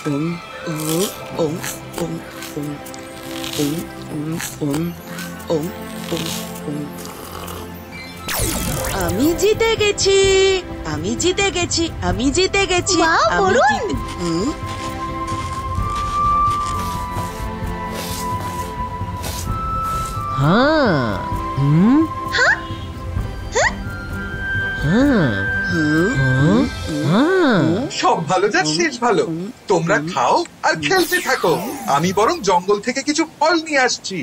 আমি জিতে গেছি, আমি জিতে গেছি, আমি জিতে গেছি। সব ভালো যা শেষ ভালো। তোমরা খাও আর খেলতে থাকো, আমি বরং জঙ্গল থেকে কিছু ফল নিয়ে আসছি।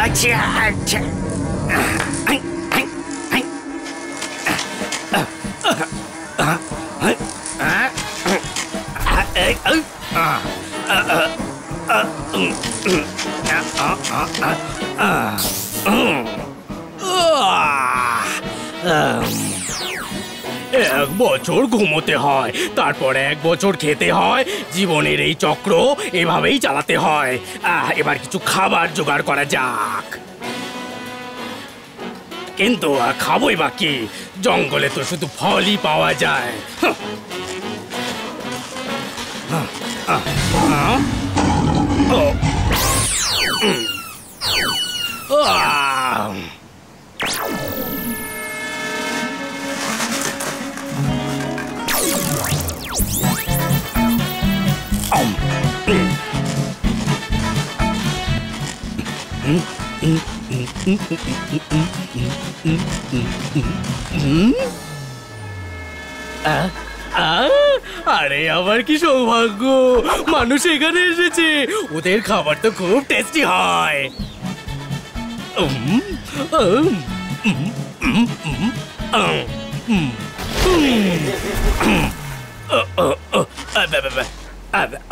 আচ্ছা আচ্ছা এক বছর ঘুমোতে হয়, তারপর এক বছর খেতে হয়। জীবনের এই চক্র এভাবেই চালাতে হয়। এবার কিছু খাবার জোগাড় করা যাক। কিন্তু খাবোই বা কি? জঙ্গলে তো শুধু ফলই পাওয়া যায়। আরে আমার কি সৌভাগ্য, মানুষ এখানে এসেছে। ওদের খাবার তো খুব টেস্টি হয়।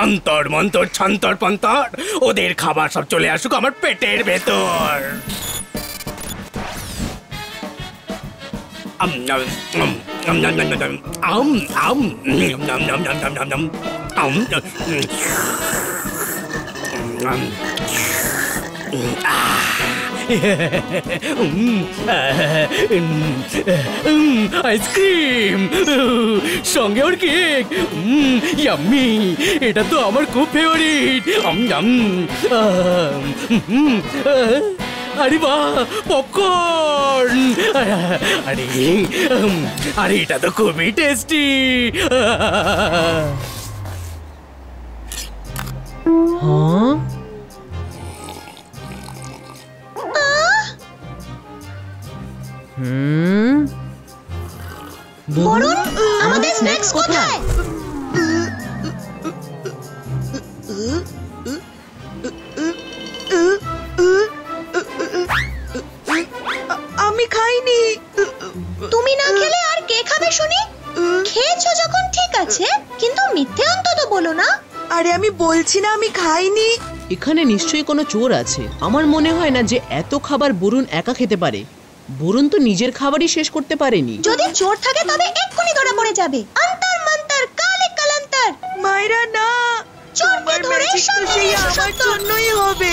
অন্তর মন্তর ছন্তর পন্তর, ওদের খাবার সব চলে আসুক আমার পেটের ভেতর। আইসক্রিম সঙ্গে ওর কেক, ইয়াম্মি। এটা তো আমার খুব ফেভারিট। আরে বাহ, পপকর্ন। আরে এটা তো খুবই টেস্টি। বরুণ, আমাদের স্ন্যাক্স কোথায়? আমি খাইনি। তুমি না খেলে আর কে খাবে শুনি? খেয়েছো যখন ঠিক আছে, কিন্তু মিথ্যে অন্তত বলো না। আরে আমি বলছি না আমি খাইনি। এখানে নিশ্চয়ই কোনো চোর আছে। আমার মনে হয় না যে এত খাবার বরুণ একা খেতে পারে। বরুণ তো নিজের খাবারই শেষ করতে পারেনি। যদি চোর থাকে তবে এক্ষুনি ধরা পড়ে যাবে। অন্তর মন্তর কালে কালান্তর। মায়েরা না, চোরকে ধরে সেই আমার জন্যই হবে।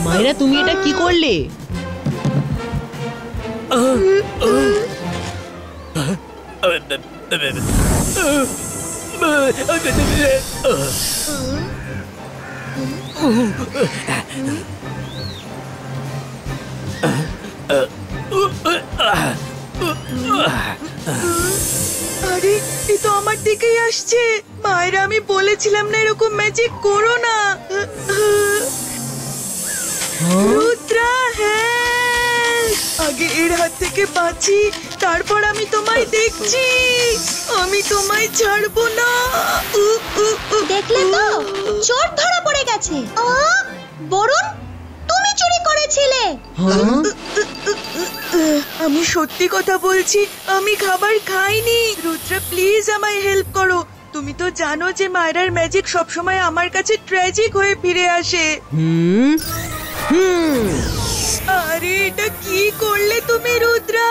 মায়েরা, তুমি এটা কি করলে? আরে এ তো আমার দিকেই আসছে। মায়েরা, আমি বলেছিলাম না এরকম ম্যাজিক করো না। রুদ্রা, হ্যাঁ, আগে এর হাত থেকে বাঁচি, তারপর আমি তোমায় দেখছি। আমি তোমায় ছাড়বো না। দেখলে তো, চোর ধরা পড়ে গেছে। বরুণ, তুমি চুরি করেছিলে। আমি সত্যি কথা বলছি, আমি খাবার খাইনি। রুদ্রা, প্লিজ আমায় হেল্প করো। তুমি তো জানো যে মায়রার ম্যাজিক সবসময় আমার কাছে ট্র্যাজিক হয়ে ফিরে আসে। আরে এটা কি করলে তুমি রুদ্রা?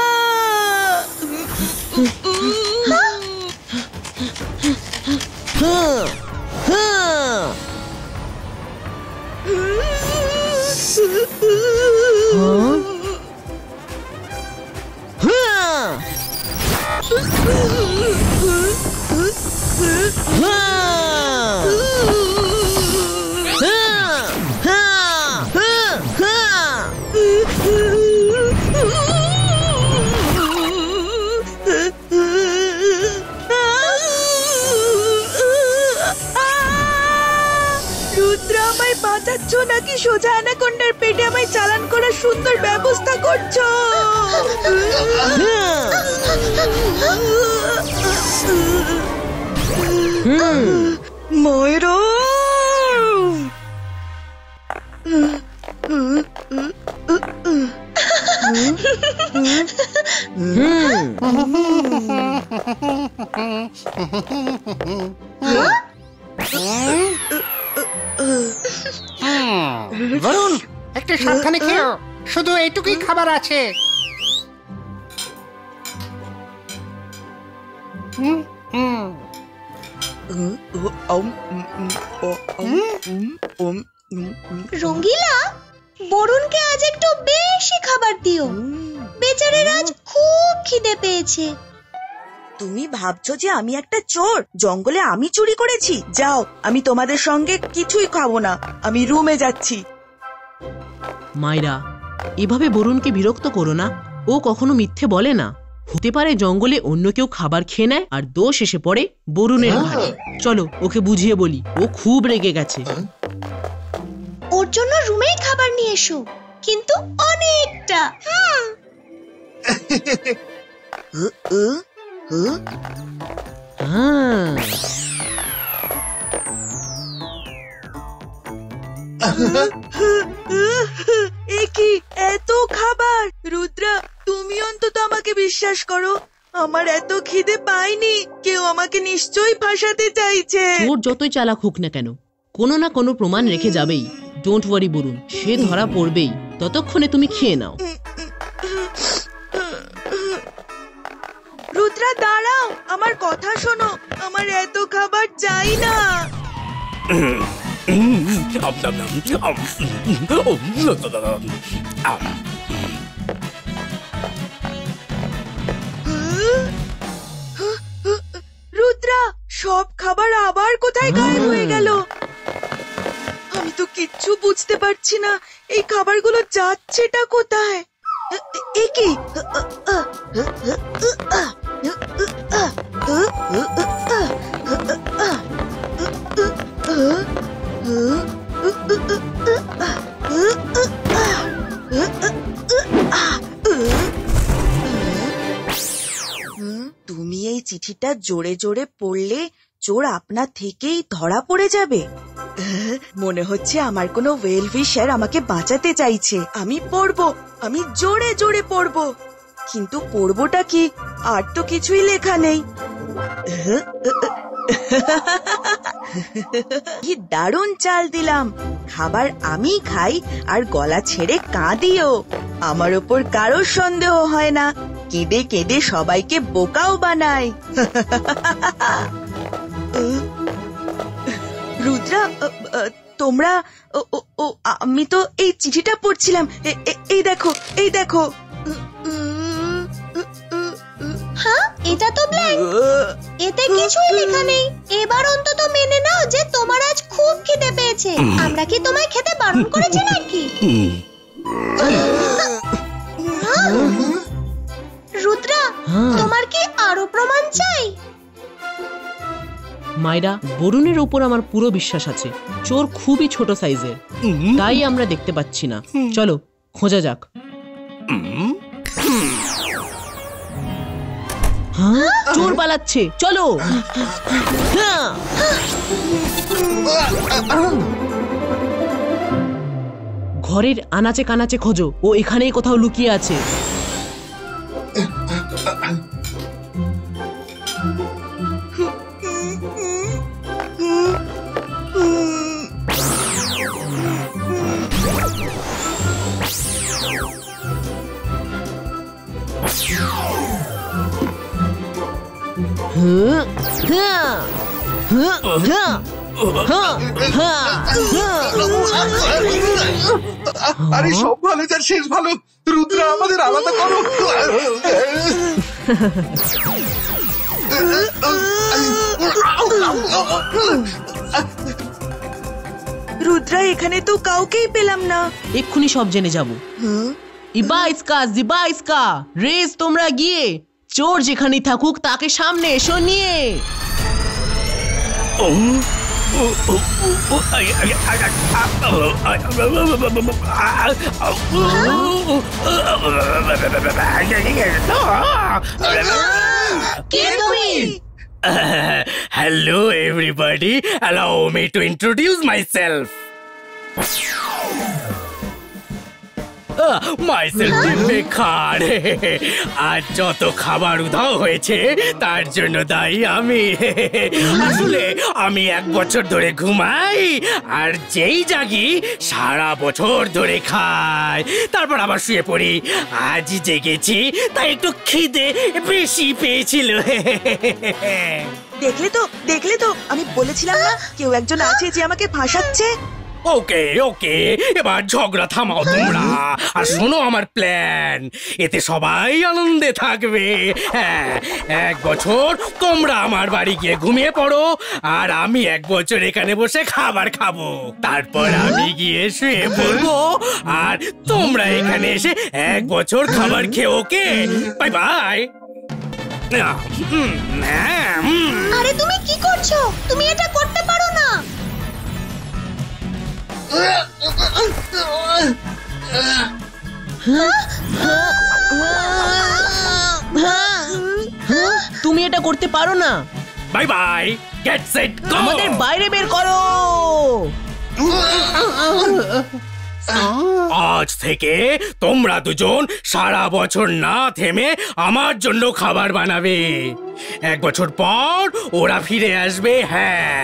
রুদ্রা, আমায় বাঁচাচ্ছ নাকি সোজা অ্যানাকোন্ডার পেটে আমায় চালান করার সুন্দর ব্যবস্থা করছো? ময়ূর, বরুণ, একটু সাবধানে খেও, শুধু এইটুকুই খাবার আছে। রঙ্গিলা, বরুণকে আজ একটু বেশি খাবার দিও, বেচারের আজ খুব খিদে পেয়েছে। তুমি ভাবছো যে আমি একটা চোর, জঙ্গলে আমি চুরি করেছি? যাও, আমি তোমাদের সঙ্গে কিছুই খাবো না, আমি রুমে যাচ্ছি। মায়রা, এভাবে বরুণকে বিরক্ত করো না, ও কখনো মিথ্যে বলে না। হতে পারে জঙ্গলে অন্য কেউ খাবার খেয়ে নেয় আর দোষ এসে পড়ে বরুণের ঘাড়ে। চলো ওকে বুঝিয়ে বলি, ও খুব রেগে গেছে। ওর জন্য রুমেই খাবার নিয়ে এসো, কিন্তু অনেকটা। এ কি এত খাবার? রুদ্রা, তুমি অন্তত আমাকে বিশ্বাস করো, আমার এত খিদে পাইনি। কেউ আমাকে নিশ্চয়ই ফাঁসাতে চাইছে। চোর যতই চালাক হোক না কেন, কোনো না কোনো প্রমাণ রেখে যাবেই। ডোন্ট ওয়ারি বরুণ, সে ধরা পড়বেই। ততক্ষণে তুমি খেয়ে নাও। রুদ্রা, দাঁড়াও, আমার কথা শোনো, আমার এত খাবার চাই না। রুদ্রা, সব খাবার আবার কোথায় গায়েব হয়ে গেল? আমি তো কিচ্ছু বুঝতে পারছি না, এই খাবারগুলো যাচ্ছেটা কোথায়? এ কি? তুমি এই চিঠিটা জোরে জোরে পড়লে চোর আপনা থেকেই ধরা পড়ে যাবে। মনে হচ্ছে আমার কোনো ওয়েল উইশার আমাকে বাঁচাতে চাইছে। আমি পড়বো, আমি জোরে জোরে পড়বো, কিন্তু পড়বোটা কি? আর তো কিছুই লেখা নেই। কি দারুণ চাল দিলাম, খাবার আমি খাই আর গলা ছেড়ে কাঁদিও। আমার ওপর কারোর সন্দেহ হয় না, কেঁদে কেঁদে সবাইকে বোকাও বানাই। রুদ্রা, তোমরা, আমি তো এই চিঠিটা পড়ছিলাম। এই দেখো, এই দেখো। হ্যাঁ, এটা তো ব্ল্যাঙ্ক, এতে কিছুই লেখা নেই। এবার অন্তত মেনে নাও যে তোমার আজ খুব খিদে পেয়েছে। আমরা কি তোমায় খেতে বারণ করেছি নাকি? রুদ্রা, তোমার কি আরো প্রমাণ চাই? মায়রা, বরুণের ওপর আমার পুরো বিশ্বাস আছে। চোর খুবই ছোট সাইজের, তাই আমরা দেখতে পাচ্ছি না। চলো খোঁজা যাক। হ্যাঁ, চোর পালাচ্ছে, চলো। ঘরের আনাচে কানাচে খোঁজো, ও এখানেই কোথাও লুকিয়ে আছে। আরে সব ভালো যার শেষ ভালো। রুদ্রা, আমাদের আলাদা করো। রুদ্রা, এখানে তো কাউকেই পেলাম না। এক্ষুনি সব জেনে যাব। ইবাইস্কা জিবাইস্কা, রেস তোমরা গিয়ে চোর যেখানেই থাকুক তাকে সামনে এসো নিয়ে। কে তুমি? Hello everybody, allow me to introduce myself. Myself Timbe Khan. আজ যত খাবার উধাও হয়েছে তার জন্য দায়ী আমি। আসলে আমি 1 বছর ধরে ঘুমাই আর যেই জাগি সারা বছর ধরে খাই, তারপর আবার শুয়ে পড়ি। আজ জেগেছি তাই একটু খিদে বেশি পেয়েছিল। দেখলে তো আমি বলেছিলাম না কেউ একজন আছে যে আমাকে ফাঁসাচ্ছে। ওকে ওকে, এবার ঝগড়া থামাও তোমরা আর শোনো আমার প্ল্যান। এতে সবাই আনন্দে থাকবে। হ্যাঁ, 1 বছর তোমরা আমার বাড়ি গিয়ে ঘুমিয়ে পড়ো আর আমি 1 বছর এখানে বসে খাবার খাবো। তারপর আমি গিয়ে শুয়ে পড়বো আর তোমরা এখানে এসে 1 বছর খাবার খেয়ে। ওকে, বাই বাই। আরে তুমি কি করছো? তুমি এটা করতে পারো না। তুমি এটা করতে পারো না। Bye bye, get set go. আমাদের বাইরে বের করো। আজ থেকে তোমরা দুজন সারা বছর না থেমে আমার জন্য খাবার বানাবে। 1 বছর পর ওরা ফিরে আসবে। হ্যাঁ,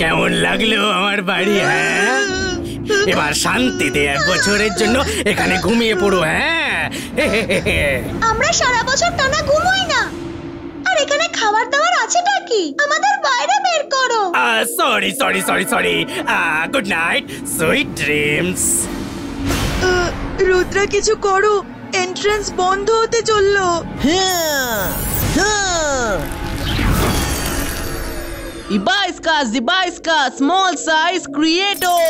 কেমন লাগলো আমার বাড়ি? হ্যাঁ, এবার শান্তিতে 1 বছরের জন্য এখানে ঘুমিয়ে পড়ো। হ্যাঁ, আমরা সারা বছর টানা ঘুমোই না। আর এখানে খাবার দাবার আছেটা কি? আমাদের বাইরে বের করো। Sorry sorry sorry sorry. Good night, sweet dreams. Rudra, কিছু করো, এন্ট্রান্স বন্ধ হতে চললো। Ibaiska Zibaiska, small size creator.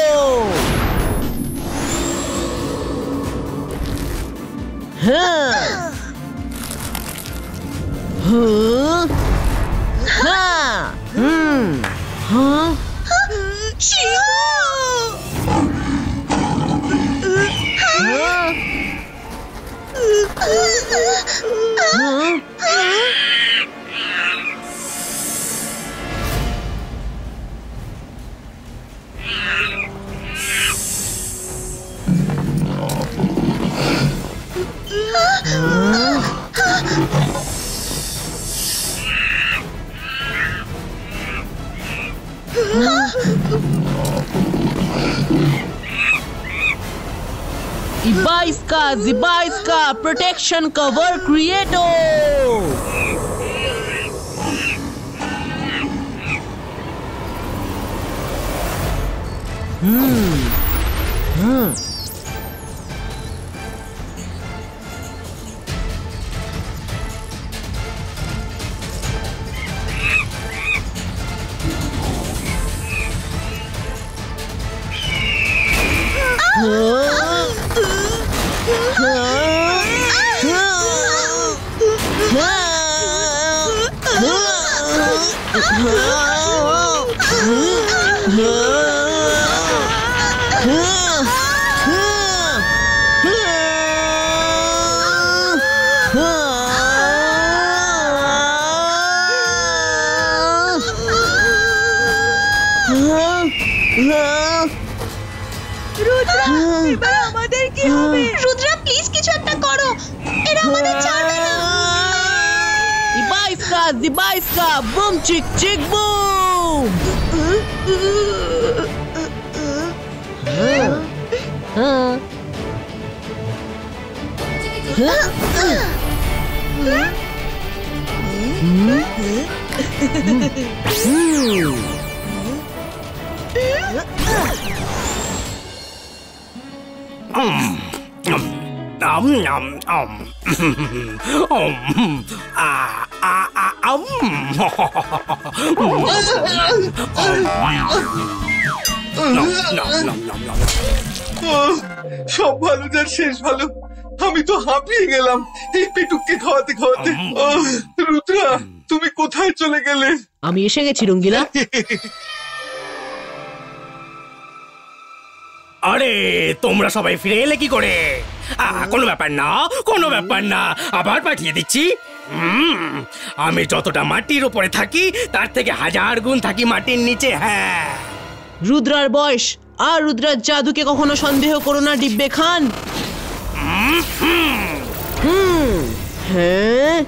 Ibaiska Zibaiska, protection cover creator. Rudra, এবার আমাদের কি হবে? জিবাইস্কা বুম চিক চিক বুম। সব ভালো যার শেষ ভালো। আমি তো হাঁপিয়ে গেলাম এই পেটুককে খাওয়াতে খাওয়াতে। রুদ্রা, তুমি কোথায় চলে গেলে? আমি এসে গেছি রঙ্গিলা। আরে তোমরা সবাই ফিরে এলে কি করে? কোনো ব্যাপার না, কোনো ব্যাপার না, আবার পাঠিয়ে দিচ্ছি। আমি যতটা মাটির উপরে থাকি তার থেকে 1000 গুণ থাকি মাটির নিচে। হ্যাঁ, রুদ্রার বয়স আর রুদ্রার জাদুকে কখনো সন্দেহ করো না ডিব্বে খান। হ্যাঁ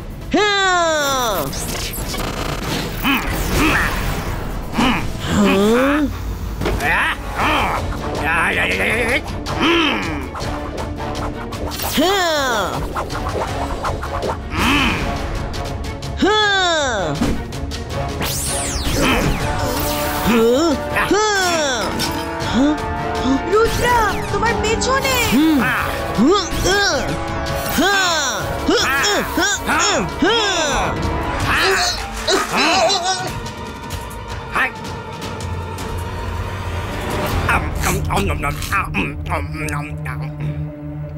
রুদ্রা, তোমার পেছনে।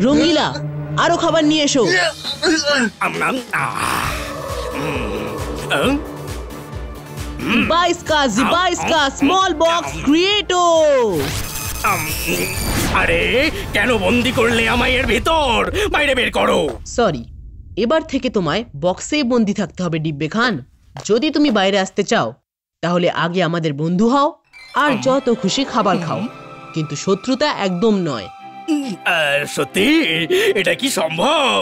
রঙ্গিলা, আরো খাবার নিয়ে এসো। জিবাইস্কা স্মল বক্স ক্রিয়েটো। আরে কেন বন্দি করলে আমায় এর ভিতর? বাইরে বের করো। সরি, এবার থেকে তোমায় বক্সেই বন্দি থাকতে হবে ডিব্বে খান। যদি তুমি বাইরে আসতে চাও তাহলে আগে আমাদের বন্ধু হও আর যত খুশি খাবার খাও, কিন্তু শত্রুতা একদম নয়। সত্যি? এটা কি সম্ভব?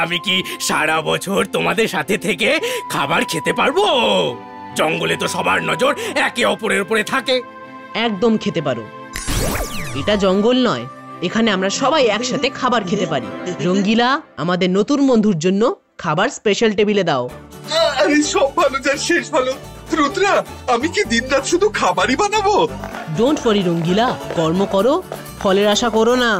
আমি কি সারা বছর তোমাদের সাথে থেকে খাবার খেতে পারবো? জঙ্গলে তো সবার নজর একে অপরের উপরে থাকে। একদম খেতে পারো, এটা জঙ্গল নয়, এখানে আমরা সবাই একসাথে খাবার খেতে পারি। রঙ্গিলা, আমাদের নতুন বন্ধুর জন্য খাবার স্পেশাল টেবিলে দাও। আরে সব ভালো যার শেষ ভালো। রুদ্রা, আমি কি দিনরাত শুধু খাবারই বানাবো? ডোন্ট ওয়ারি রঙ্গিলা, কর্ম করো, ফলের আশা করো না।